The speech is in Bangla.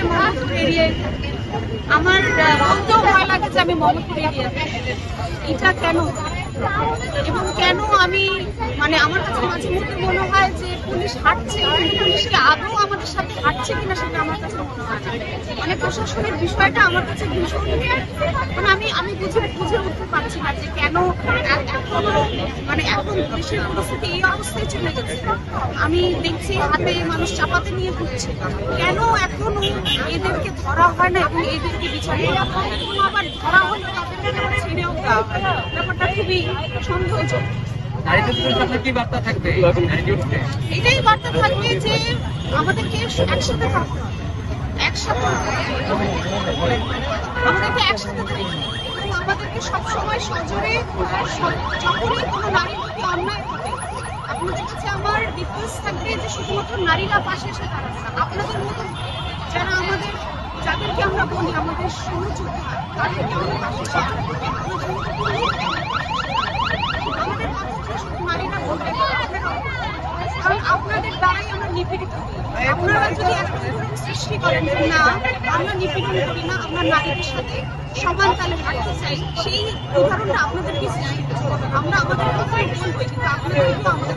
মোহাম্মদপুর এরিয়ায় আমার বলতেও ভয় লাগে যে আমি মোহাম্মদপুর এরিয়াতে। এটা কেন এবং কেন আমি মানে আমার কাছে মাঝে মধ্যে মনে হয় যে পুলিশ হাঁটছে, পুলিশকে আদৌ আমাদের সাথে হাঁটছে কিনা সেটা আমার কাছে মনে হয় না। মানে প্রশাসনের বিষয়টা আমার কাছে ভীষণ মানে আমি বুঝে উঠতে পারছি না যে কেন এখনো মানে এখন দেশের পরিস্থিতি এই অবস্থায় চলে গেছে। আমি দেখছি হাতে মানুষ চাপাতে নিয়ে ঘুরছে, কেন এখনো এদেরকে ধরা হয় না এবং এদেরকে বিচার এখনো আবার ধরা হলে তাদেরকে ছেড়েও দেওয়া হয়। ব্যাপারটা খুবই সন্দেহজনক। কি বার্তা থাকবে? এটাই বার্তা থাকবে যে আমাদেরকে একসাথে থাকতে হবে, আমাদেরকে একসাথে থাকতে হবে এবং আমাদেরকে সবসময় সজোরে যখনই কোনো নারীর প্রতি অন্যায় হবে আপনাদের কাছে আমার রিকোয়েস্ট থাকবে যে শুধুমাত্র নারীরা পাশে এসে দাঁড়াবে না, আপনাদের মতো যারা যাদেরকে আমরা বলি আমাদের সহযোদ্ধা তাদেরকে আমরা পাশে এসে আমাদের কথাগুলো শুধু নারীরা বলতে কারণ আপনাদের দ্বারাই আমরা নিপীড়িত হই। আপনারা যদি একটা উদাহরণ সৃষ্টি করেন যে না আমরা নিপীড়ন করি না, আমরা নারীদের সাথে সমান তালে হাঁটতে চাই, সেই উদাহরণটা আপনাদেরকে সৃষ্টি করতে হবে। আমরা আমাদের কথাই বলবো কিন্তু আপনাদেরকেও আমাদের